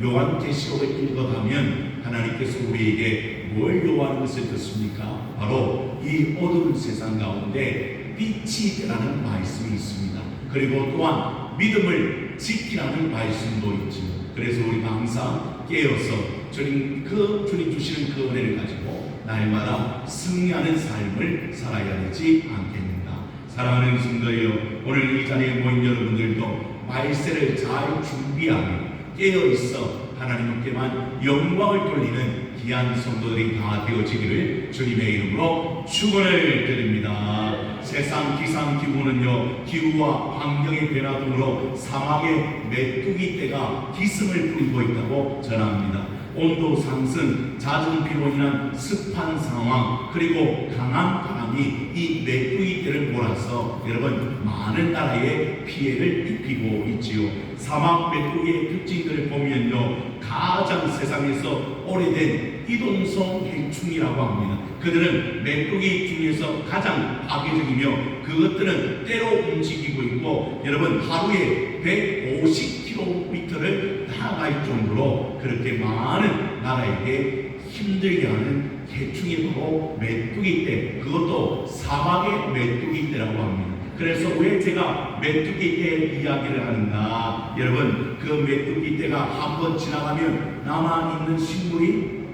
요한계시록을 읽어가면 하나님께서 우리에게 뭘 요하는 것을 듣습니까? 바로 이 어두운 세상 가운데 빛이 되라는 말씀이 있습니다. 그리고 또한 믿음을 지키라는 말씀도 있지요. 그래서 우리가 항상 깨어서 주님 주시는 그 은혜를 가지고 날마다 승리하는 삶을 살아야 되지 않겠는가. 사랑하는 성도여, 오늘 이 자리에 모인 여러분들도 말세를 잘 준비하며 깨어있어 하나님께만 영광을 돌리는 귀한 성도들이 다 되어지기를 주님의 이름으로 축원을 드립니다. 세상 기상 기후는요, 기후와 환경의 변화 등으로 사막의 메뚜기 떼가 기승을 부리고 있다고 전합니다. 온도 상승, 잦은 비로 인한 습한 상황, 그리고 강한 바람이 이 메뚜기 떼를 몰아서 여러분 많은 나라에 피해를 입히고 있지요. 사막 메뚜기의 특징들을 보면요, 가장 세상에서 오래된 이동성 해충이라고 합니다. 그들은 메뚜기 중에서 가장 파괴적이며 그것들은 때로 움직이고 있고 여러분 하루에 150km를 나아갈 정도로 그렇게 많은 나라에게 힘들게 하는 해충이 바로 메뚜기떼, 그것도 사막의 메뚜기떼라고 합니다. 그래서 왜 제가 메뚜기떼 이야기를 하는가? 여러분, 그 메뚜기떼가 한번 지나가면 남아있는 식물이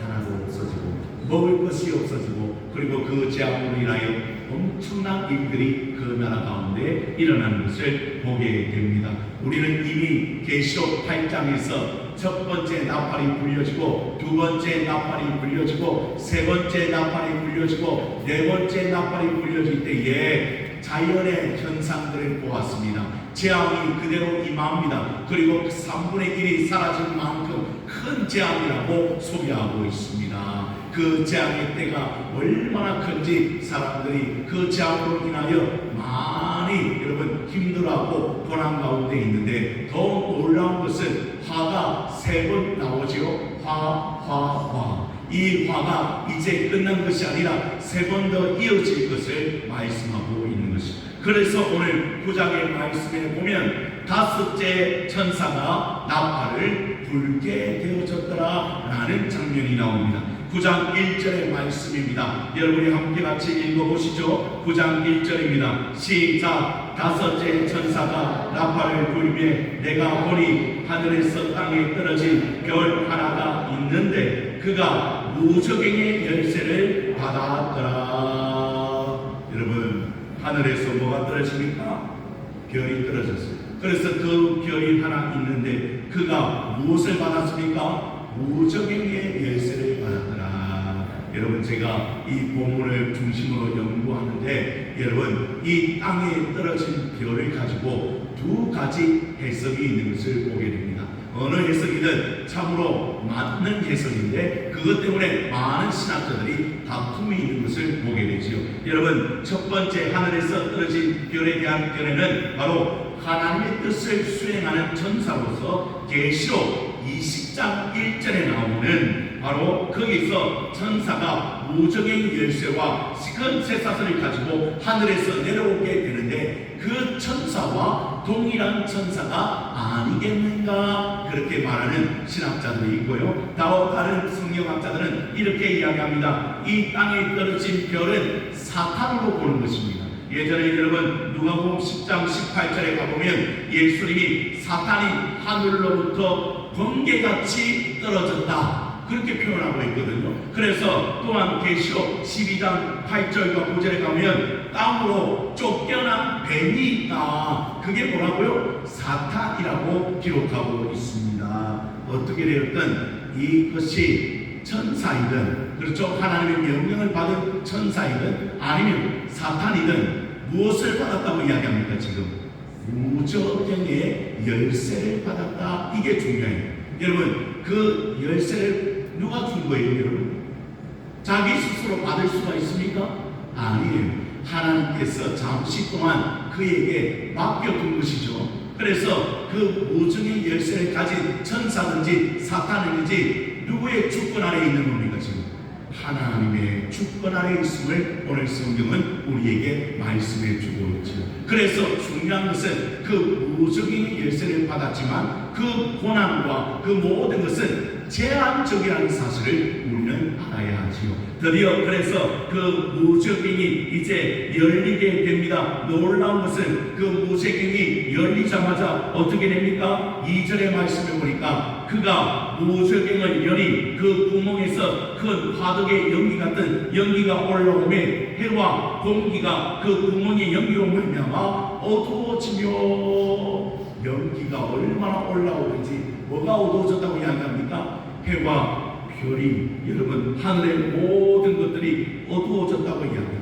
하나도 없어지고 먹을 것이 없어지고 그리고 그 재앙으로 인하여 엄청난 일들이 그 나라 가운데 일어나는 것을 보게 됩니다. 우리는 이미 계시록 8장에서 첫 번째 나팔이 불려지고 두 번째 나팔이 불려지고 세 번째 나팔이 불려지고 네 번째 나팔이 불려질 때에 자연의 현상들을 보았습니다. 재앙이 그대로 임합니다. 그리고 3분의 1이 사라질 만큼 큰 재앙이라고 소개하고 있습니다. 그 재앙의 때가 얼마나 큰지 사람들이 그 재앙으로 인하여 많이 여러분 힘들어하고 고난 가운데 있는데 더 놀라운 것은 화가 3번 나오지요. 화. 이 화가 이제 끝난 것이 아니라 3번 더 이어질 것을 말씀하고 있는 것입니다. 그래서 오늘 9장의 말씀에 보면 5째 천사가 나팔을 불게 되어졌더라 라는 장면이 나옵니다. 9장 1절의 말씀입니다. 여러분이 함께 같이 읽어보시죠. 9장 1절입니다. 시작. 5째 천사가 나팔을 불며 내가 보니 하늘에서 땅에 떨어진 별 하나가 있는데 그가 무저갱의 열쇠를 받았더라. 여러분, 하늘에서 뭐가 떨어집니까? 별이 떨어졌어요. 그래서 그 별이 하나 있는데 그가 무엇을 받았습니까? 무저갱의 열쇠를 받았더라. 여러분, 제가 이 본문을 중심으로 연구하는데 여러분, 이 땅에 떨어진 별을 가지고 두 가지 해석이 있는 것을 보게 됩니다. 어느 해석이든 참으로 맞는 해석인데 그것 때문에 많은 신학자들이 다툼이 있는 것을 보게 되지요. 여러분, 첫 번째 하늘에서 떨어진 별에 대한 견해는 바로 하나님의 뜻을 수행하는 천사로서 계시록 20장 1절에 나오는 바로 거기서 천사가 무적의 열쇠와 큰 쇠사슬을 가지고 하늘에서 내려오게 되는데 그 천사와 동일한 천사가 아니겠는가 그렇게 말하는 신학자들이 있고요. 다른 성경학자들은 이렇게 이야기합니다. 이 땅에 떨어진 별은 사탄으로 보는 것입니다. 예전에 여러분 누가복음 10장 18절에 가보면 예수님이 사탄이 하늘로부터 번개같이 떨어졌다 그렇게 표현하고 있거든요. 그래서 또한 계시록 12장 8절과 9절에 가면 땅으로 쫓겨난 뱀이 있다. 그게 뭐라고요? 사탄이라고 기록하고 있습니다. 어떻게 되었든 이것이 천사이든 그렇죠, 하나님의 명령을 받은 천사이든 아니면 사탄이든 무엇을 받았다고 이야기합니까? 지금 무저갱의 열쇠를 받았다. 이게 중요해요. 여러분, 그 열쇠를 누가 준 거예요? 여러분, 자기 스스로 받을 수가 있습니까? 아니에요. 하나님께서 잠시 동안 그에게 맡겨둔 것이죠. 그래서 그 무저갱의 열쇠를 가진 천사든지 사탄이든지 누구의 주권 아래 있는 겁니까? 지금 하나님의 주권 아래 있음을 오늘 성경은 우리에게 말씀해 주고 있죠. 그래서 중요한 것은 그 무적인 열쇠를 받았지만 그 고난과 그 모든 것은 제한적이라는 사실을 우리는 알아야 하지요. 드디어 그래서 그 무적인이 이제 열리게 됩니다. 놀라운 것은 그 무적인이 열리자마자 어떻게 됩니까? 2절의 말씀에 보니까 그가 무적인을 열이 그 구멍에서 큰 화덕의 연기 같은 연기가 올라오매 해와 공기가 그 구멍의 연기로 말미암아 어두워지며, 연기가 얼마나 올라오는지 뭐가 어두워졌다고 이야기합니까? 해와 별이, 여러분 하늘의 모든 것들이 어두워졌다고 이야기합니다.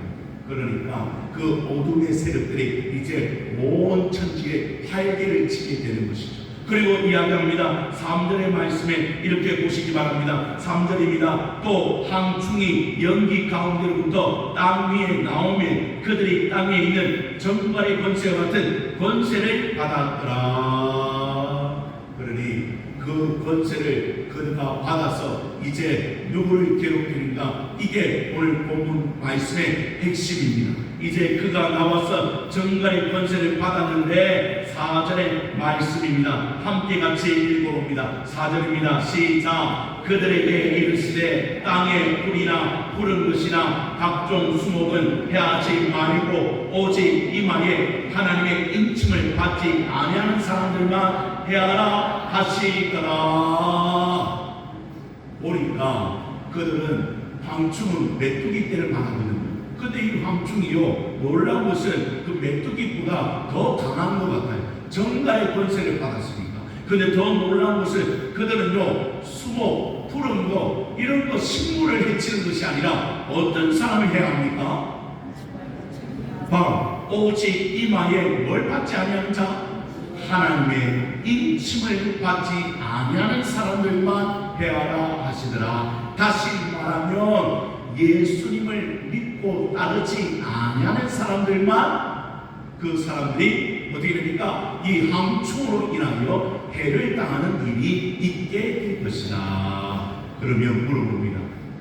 그러니까 그 어둠의 세력들이 이제 온 천지에 활개를 치게 되는 것이죠. 그리고 이야기합니다. 3절의 말씀에 이렇게 보시기 바랍니다. 3절입니다. 또 황충이 연기 가운데로부터 땅 위에 나오며 그들이 땅에 있는 정갈의 권세와 같은 권세를 받았더라. 그러니 그 권세를 그가 받아서 이제 누구를 괴롭히는가? 이게 오늘 본문 말씀의 핵심입니다. 이제 그가 나와서 정갈의 권세를 받았는데 4절의 말씀입니다. 함께 같이 읽어봅니다. 4절입니다. 시작. 그들에게 이르시되 땅의 풀이나 푸른 것이나 각종 수목은 해하지 말고 오직 이마에 하나님의 인침을 받지 아니하는 사람들만 해하라 하시더라. 보니까 그들은 황충은 메뚜기 떼를 말하거든요. 근데 이 황충이요, 놀라운 것은 그 메뚜기보다 더 강한 것 같아요. 정가의 권세를 받았으니까. 근데 더 놀라운 것은 그들은요, 수목, 푸른 거, 이런 거 식물을 해치는 것이 아니라 어떤 사람을 해야 합니까? 바로 오직 이마에 뭘 받지 아니하는 자? 하나님의 인침을 받지 아니하는 사람들만 해하라 하시더라. 다시 말하면 예수님을 믿고 따르지 아니하는 사람들만, 그 사람들이 어떻게 됩니까? 이 황충으로 인하여 해를 당하는 일이 있게 될 것이다. 그러면 물어봅니다.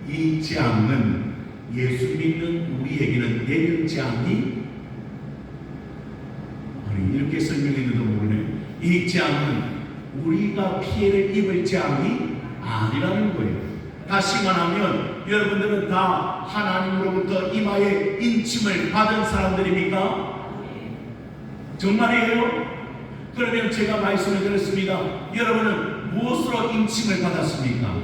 이 재앙은 예수 믿는 우리에게는 내릴 재앙이? 아니, 이렇게 설명했는데도 모르네. 이 재앙은 우리가 피해를 입을 재앙이 아니라는 거예요. 다시 말하면 여러분들은 다 하나님으로부터 이마에 인침을 받은 사람들입니까? 정말이에요? 그러면 제가 말씀을 드렸습니다. 여러분은 무엇으로 인침을 받았습니까?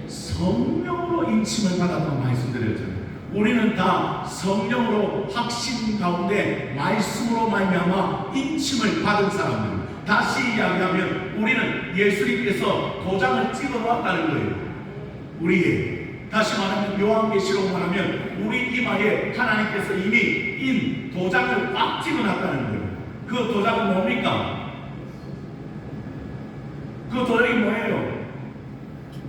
성령으로 인침을 받았다고 말씀드렸잖아요. 우리는 다 성령으로 확신 가운데 말씀으로 말미암아 인침을 받은 사람들. 다시 이야기하면 우리는 예수님께서 도장을 찍어 놓았다는 거예요. 우리의, 다시 말하면 요한계시록 말하면 우리 이마에 하나님께서 이미 도장을 꽉 찍어 놨다는 거예요. 그 도장은 뭡니까? 그 도장이 뭐예요?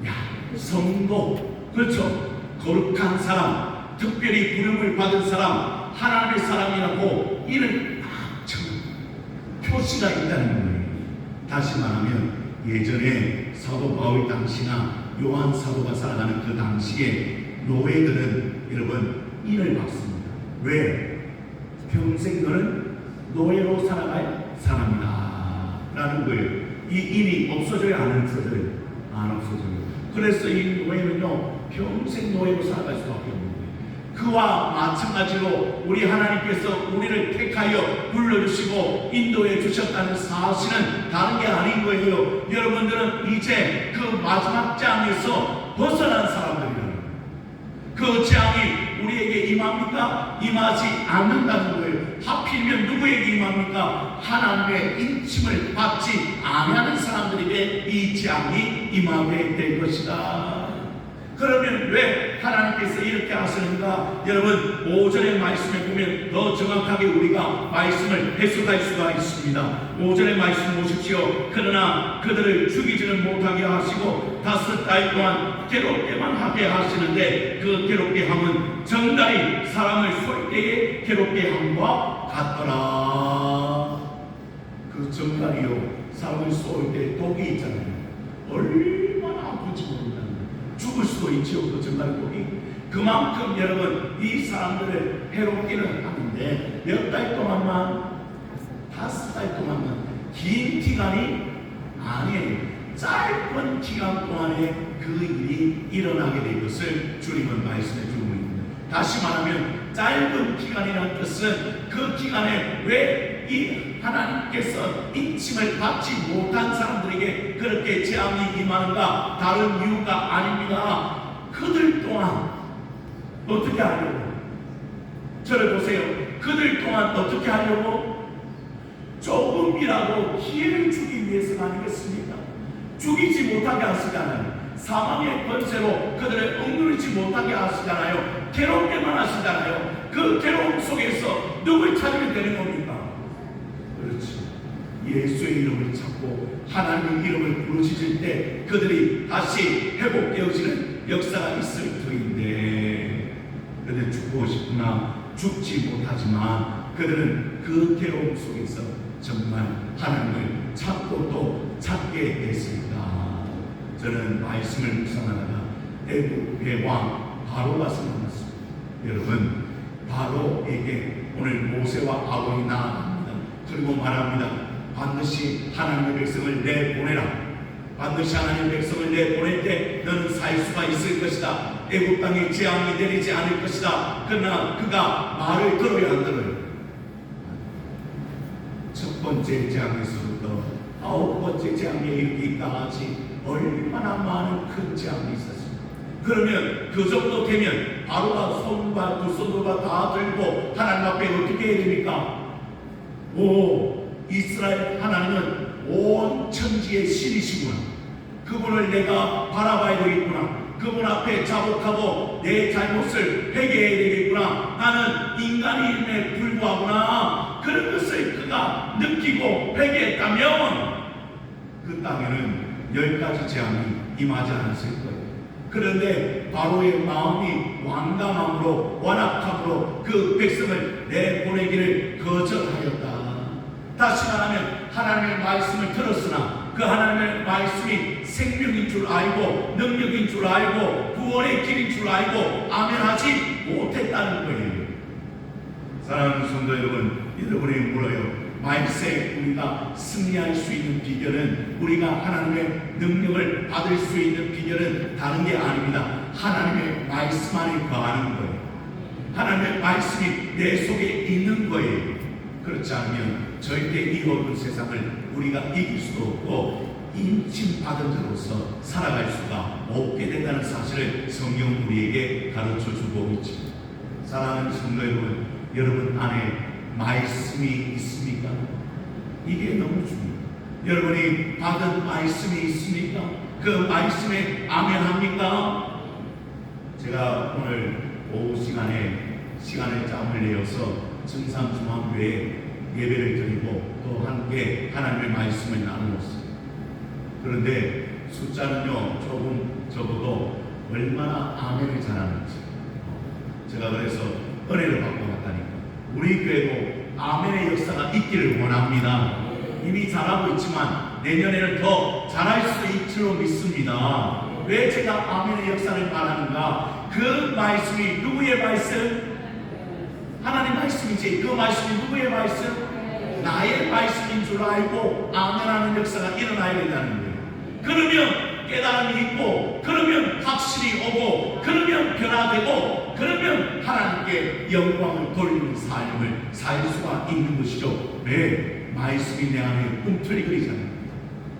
야, 성도, 그렇죠? 거룩한 사람, 특별히 부름을 받은 사람, 하나님의 사람이라고 이런 표시가 있다는 거예요. 다시 말하면 예전에 사도 바울 당시나 요한 사도가 살아가는 그 당시에 노예들은 여러분 인을 받습니다. 왜? 평생 너는 노예로 살아갈 사람이다 라는 거예요. 이 인이 없어져야 안 없어져요? 안 없어져요. 그래서 이 노예는요, 평생 노예로 살아갈 수밖에 없는 거예요. 그와 마찬가지로 우리 하나님께서 우리를 택하여 불러주시고 인도해 주셨다는 사실은 다른 게 아닌 거예요. 여러분들은 이제 그 마지막 재앙에서 벗어난 사람들이라는 거예요. 그 재앙이 우리에게 임합니까? 임하지 않는다는 거예요. 하필이면 누구에게 임합니까? 하나님의 인침을 받지 아니하는 사람들에게 이 재앙이 임하게 될 것이다. 그러면 왜 하나님께서 이렇게 하시는가? 여러분 5절의 말씀에 보면 더 정확하게 우리가 말씀을 해석할 수가 있습니다. 5절의 말씀 보십시오. 그러나 그들을 죽이지는 못하게 하시고 5달 동안 괴롭게만 하게 하시는데 그 괴롭게 함은 정갈이 사람을 쏠 때에 괴롭게 함과 같더라. 그 정갈이요, 사람을 쏠 때 독이 있잖아요. 얼마나 아픈지 모른다는 거예요. 죽을 죽을 수도 있죠. 그 정갈고기. 그만큼 여러분 이 사람들을 해롭기는 하는데 몇 달 동안만, 5달 동안만, 긴 기간이 아니에요. 짧은 기간 동안에 그 일이 일어나게 될 것을 주님은 말씀해 주고 있습니다. 다시 말하면 짧은 기간이라는 뜻은 그 기간에 왜 이 하나님께서 인침을 받지 못한 사람들에게 그렇게 재앙이 임하는가 다른 이유가 아닙니다. 그들 또한 어떻게 하려고? 저를 보세요. 그들 또한 어떻게 하려고? 조금이라도 기회를 주기 위해서가 아니겠습니까? 죽이지 못하게 하시잖아요. 사망의 권세로 그들을 억누르지 못하게 하시잖아요. 괴롭게만 하시잖아요. 그 괴로움 속에서 누굴 찾으면 되는 겁니까? 그렇지. 예수의 이름을 찾고 하나님의 이름을 부르짖을 때 그들이 다시 회복되어지는 역사가 있을 터인데, 그들 죽고 싶구나. 죽지 못하지만 그들은 그 괴로움 속에서 정말 하나님을 찾고 또 찾게 됐습니다. 저는 말씀을 묵상하다가 애굽의 왕 바로가 생각났습니다. 여러분, 바로에게 오늘 모세와 아론이 나아갑니다. 그리고 말합니다. 반드시 하나님의 백성을 내보내라. 반드시 하나님의 백성을 내보낼 때 너는 살 수가 있을 것이다. 애굽 땅에 재앙이 내리지 않을 것이다. 그러나 그가 말을 들어야 안 들어요. 첫 번째 재앙에서부터 9번째 재앙에 이르기까지 얼마나 많은 큰 재앙이 있었습니다. 그러면 그 정도 되면 바로가 손과 두 손과 다 들고 하나님 앞에 어떻게 해야 됩니까? 오, 이스라엘 하나님은 온 천지의 신이시구나. 그분을 내가 바라봐야 되겠구나. 그분 앞에 자복하고 내 잘못을 회개해야 되겠구나. 나는 인간임에 불구하구나. 그런 것을 그가 느끼고 회개했다면 그 땅에는 10가지 재앙이 임하지 않았을 거예요. 그런데 바로의 마음이 완강함으로 완악함으로 그 백성을 내보내기를 거절하였다. 다시 말하면 하나님의 말씀을 들었으나 그 하나님의 말씀이 생명인 줄 알고 능력인 줄 알고 구원의 길인 줄 알고 아멘하지 못했다는 거예요. 사랑하는 성도 여러분, 여러분이 물어요. 말세 우리가 승리할 수 있는 비결은, 우리가 하나님의 능력을 받을 수 있는 비결은 다른 게 아닙니다. 하나님의 말씀 안에 거하는 거예요. 하나님의 말씀이 내 속에 있는 거예요. 그렇지 않으면 절대 이 어두운 세상을 우리가 이길 수도 없고 인침받은 자로서 살아갈 수가 없게 된다는 사실을 성경은 우리에게 가르쳐주고 있지. 사랑하는 성도 여러분, 여러분 안에 말씀이 있습니까? 이게 너무 중요해요. 여러분이 받은 말씀이 있습니까? 그 말씀에 아멘합니까? 제가 오늘 오후 시간에 짬을 내어서 증산중앙교회에 예배를 드리고 또 함께 하나님의 말씀을 나누었어요. 그런데 숫자는요 조금 적어도 얼마나 아멘을 잘하는지 제가 그래서 은혜를 받고 갔다니까. 우리 교회도 아멘의 역사가 있기를 원합니다. 이미 잘하고 있지만 내년에는 더 잘할 수 있을 줄 믿습니다. 왜 제가 아멘의 역사를 말하는가? 그 말씀이 누구의 말씀? 하나님 말씀이지. 그 말씀이 누구의 말씀? 나의 말씀인 줄 알고 아멘하는 역사가 일어나야 된다는 거예요. 그러면 깨달음이 있고, 그러면 확신이 오고, 그러면 변화되고, 그러면 하나님께 영광을 돌리는 삶을 살 수가 있는 것이죠. 왜? 말씀이 내 안에 꿈틀거리잖아요.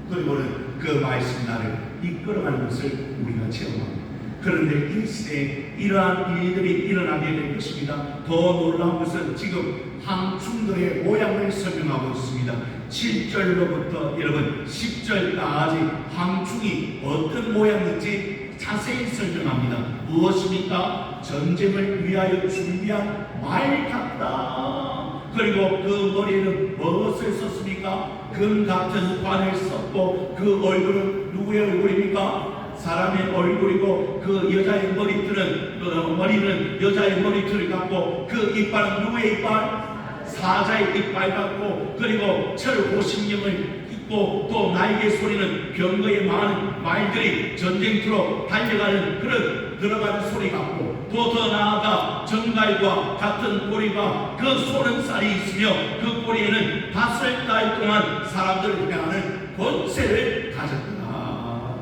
그리고는 그 말씀이 나를 이끌어가는 것을 우리가 체험합니다. 그런데 이 시대에 이러한 일들이 일어나게 될 것입니다. 더 놀라운 것은 지금 황충들의 모양을 설명하고 있습니다. 7절로부터 여러분 10절까지 황충이 어떤 모양인지 자세히 설명합니다. 무엇입니까? 전쟁을 위하여 준비한 말 같다. 그리고 그 머리에는 무엇을 썼습니까? 금 같은 관을 썼고, 그 얼굴은 누구의 얼굴입니까? 사람의 얼굴이고, 그 여자의 머리는 여자의 머리털을 갖고, 그 이빨은 누구의 이빨? 사자의 이빨 같고, 그리고 철 50령을 또 나에게 소리는 병거의 많은 말들이 전쟁터로 달려가는 그런 들어가는 소리 같고, 또 더 나아가 정갈과 같은 꼬리가 그 쏘는 쌀이 있으며 그 꼬리에는 5달 동안 사람들을 향하는 권세를 가졌구나.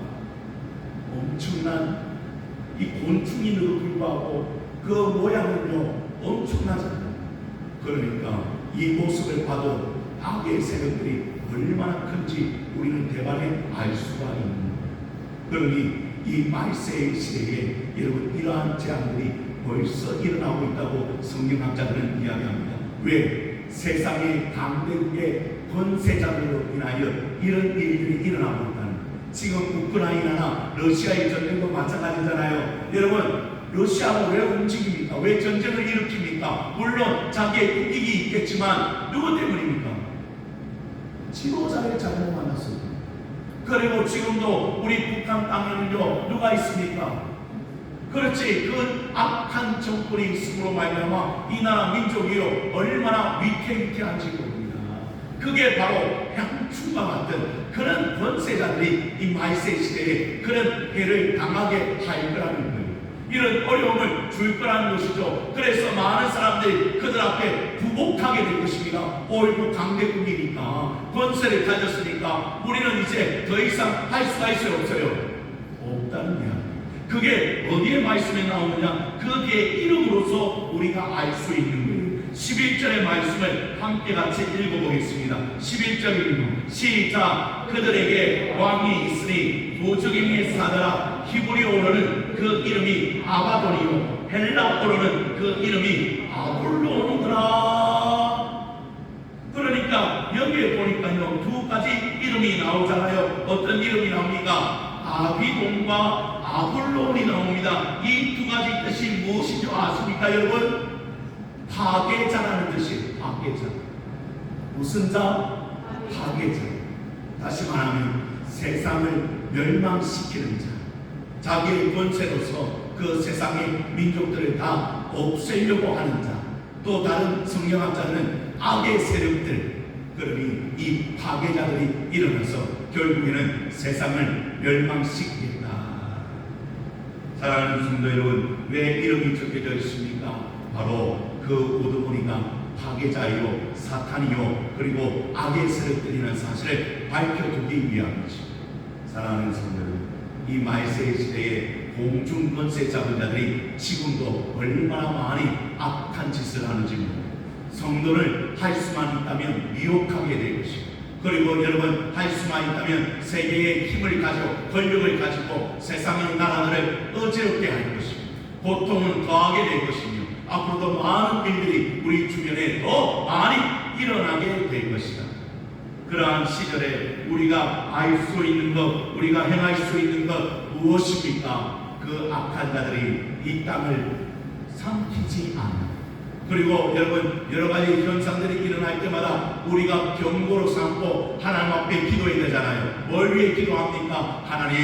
엄청난 이 곤충인데도 불구하고 그 모양은요 엄청나잖아요. 그러니까 이 모습을 봐도 악의 세력들이 얼마나 큰지 우리는 대단히 알 수가 있는 거예요. 그러니 이 말세의 시대에 여러분 이러한 재앙들이 벌써 일어나고 있다고 성경학자들은 이야기합니다. 왜? 세상의 강대국의 권세자들로 인하여 이런 일들이 일어나고 있다는 거예요. 지금 우크라이나나 러시아의 전쟁도 마찬가지잖아요. 여러분 러시아가 왜 움직입니까? 왜 전쟁을 일으킵니까? 물론 자기의 국익이 있겠지만 누구 때문입니까? 지도자를 잘못 만났어요. 그리고 지금도 우리 북한 땅에는요 누가 있습니까? 그렇지, 그 악한 정권이 있음으로 말미암아 이 나라 민족이요 얼마나 위태위태한지 모릅니다. 그게 바로 향충과 같은 그런 권세자들이 이 말세 시대에 그런 해를 당하게 할 거라는 거예요. 이런 어려움을 줄 거라는 것이죠. 그래서 많은 사람들이 그들 앞에 부복하게 될 것입니다. 옳고 강대국이니까, 권세를 가졌으니까 우리는 이제 더 이상 할 수가 있어요, 없어요? 없다는 이야기. 그게 어디에 말씀에 나오느냐? 그 뒤에 이름으로서 우리가 알 수 있는 거예요. 11절의 말씀을 함께 같이 읽어보겠습니다. 11절입니다. 시작. 그들에게 왕이 있으니 도적임의 사더라. 히브리어로는 그 이름이 아바돈이요 헬라어로는 그 이름이 아볼론이더라. 그러니까 여기에 보니까요 두 가지 이름이 나오잖아요. 어떤 이름이 나옵니까? 아비돈과 아볼론이 나옵니다. 이 두 가지 뜻이 무엇인 줄 아십니까 여러분? 파괴자라는 뜻이에요. 파괴자. 무슨 자? 파괴자. 다시 말하면 세상을 멸망시키는 자. 자기의 권세로서 그 세상의 민족들을 다 없애려고 하는 자. 또 다른 성경학자는 악의 세력들. 그러니 이 파괴자들이 일어나서 결국에는 세상을 멸망시키겠다. 사랑하는 성도 여러분, 왜 이름이 적혀져 있습니까? 바로 그 우두머리가 파괴자이요 사탄이요 그리고 악의 세력들이라는 사실을 밝혀두기 위함이죠. 사랑하는 성도 여러분, 이 말세의 시대에 공중 권세 잡은 자들이 지금도 얼마나 많이 악한 짓을 하는지 모릅니다. 성도를 할 수만 있다면 미혹하게 될 것이고, 그리고 여러분 할 수만 있다면 세계의 힘을 가지고 권력을 가지고 세상의 나라들을 어지럽게 할 것이고, 고통은 더하게 될 것이며 앞으로도 많은 일들이 우리 주변에 더 많이 일어나게 될 것이다. 그러한 시절에 우리가 알 수 있는 것, 우리가 행할 수 있는 것 무엇입니까? 그 악한 자들이 이 땅을 삼키지 않아. 그리고 여러분 여러 가지 현상들이 일어날 때마다 우리가 경고로 삼고 하나님 앞에 기도해야 되잖아요. 뭘 위해 기도합니까? 하나님,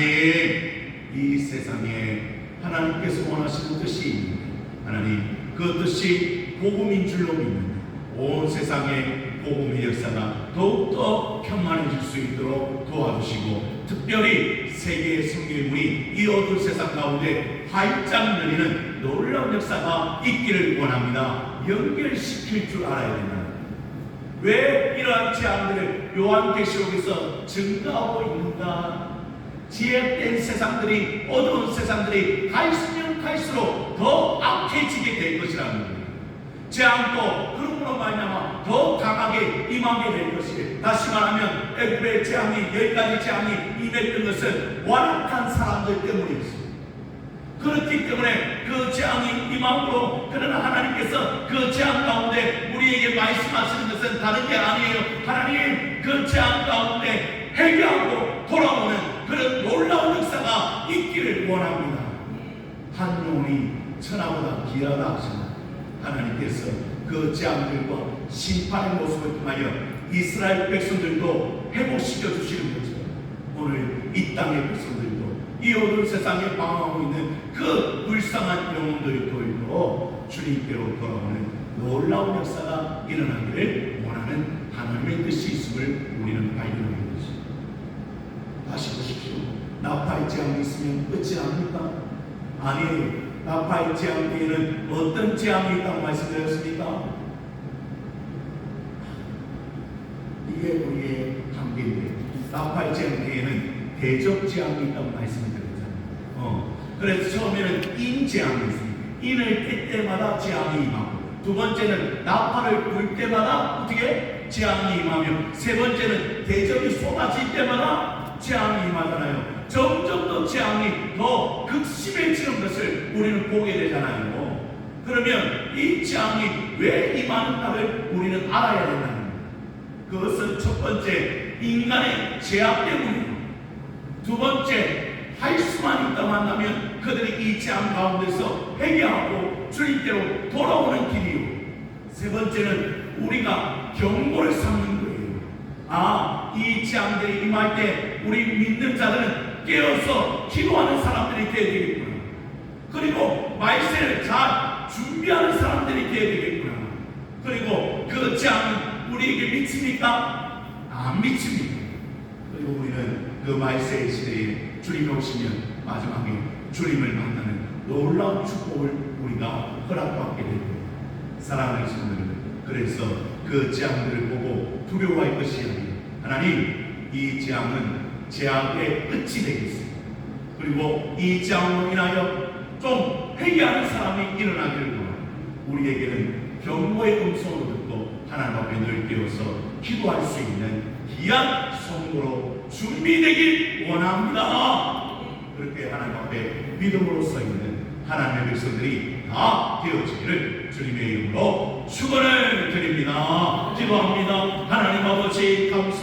이 세상에 하나님께서 원하시는 뜻이 있는데 하나님 그 뜻이 복음인 줄로 믿는다. 온 세상에 복음의 역사가 더욱더 평안해질 수 있도록 도와주시고, 특별히 세계의 성경의 문이 이 어두운 세상 가운데 활짝 열리는 놀라운 역사가 있기를 원합니다. 연결시킬 줄 알아야 된다. 왜 이러한 재앙들을 요한계시록에서 증가하고 있는가? 지혜된 세상들이, 어두운 세상들이 갈수록 갈수록 더 악해지게 될 것이라는 거예요. 재앙도 그러므로 말미암아 더 강하게 임하게 될 것이에요. 다시 말하면 애굽의 재앙이, 10가지 재앙이 임했던 것은 완악한 사람들 때문이었어요. 그렇기 때문에 그 재앙이 임함으로, 그러나 하나님께서 그 재앙 가운데 우리에게 말씀하시는 것은 다른 게 아니에요. 하나님 그 재앙 가운데 회개하고 돌아오는 그런 놀라운 역사가 있기를 원합니다. 한 영혼이 천하보다 귀하다 하시나 하나님께서 그 재앙들과 심판의 모습을 통하여 이스라엘 백성들도 회복시켜 주시는 것처럼 오늘 이 땅의 백성들도, 이 어두운 세상에 방황하고 있는 그 불쌍한 영혼들도 주님께로 돌아오는 놀라운 역사가 일어나기를 원하는 하나님의 뜻이 있음을 우리는 발견하게 되죠. 나팔 재앙이 있으면 끝이 납니까? 아니, 나팔 재앙 뒤에는 어떤 재앙이 있다고 말씀드렸습니까? 이게 우리의 관계인데, 나팔 재앙 뒤에는 대적 재앙이 있다고 말씀드렸잖아요. 그래서 처음에는 인 재앙이 있습니다. 인을 뗄 때마다 재앙이 임하고, 두 번째는 나팔을 불 때마다 어떻게 재앙이 임하며, 세 번째는 대적이 쏟아질 때마다 재앙이 임하잖아요. 점점 더 재앙이 더 극심해지는 것을 우리는 보게 되잖아요. 그러면 이 재앙이 왜 임하는가를 우리는 알아야 된다는 거예요. 그것은 첫 번째, 인간의 죄악 때문이에요. 두 번째, 할 수만 있다고 한다면 그들이 이 재앙 가운데서 회개하고 주님께로 돌아오는 길이요. 세 번째는 우리가 경고를 삼는 거예요. 이 재앙들이 임할 때 우리 믿는 자들은 깨어서 기도하는 사람들이 되어야 되겠구나. 그리고 말세를 잘 준비하는 사람들이 되어야 되겠구나. 그리고 그 재앙은 우리에게 미칩니까? 안 미칩니다. 그리고 우리는 그 말세의 시대에 주님이 오시면 마지막에 주님을 만나는 놀라운 축복을 우리가 허락받게 될 거예요. 사랑하는 성도들, 그래서 그 재앙들을 보고 두려워할 것이 아니라 하나님, 이 재앙은 제약의 끝이 되겠습니다. 그리고 이 재앙으로 인하여 좀 회개하는 사람이 일어나기를 원합니다. 우리에게는 경고의 음성을 듣고 하나님 앞에 늘 깨어서 기도할 수 있는 귀한 성도로 준비되길 원합니다. 그렇게 하나님 앞에 믿음으로 서 있는 하나님의 백성들이 다 되어지기를 주님의 이름으로 축원을 드립니다. 기도합니다. 하나님 아버지 감사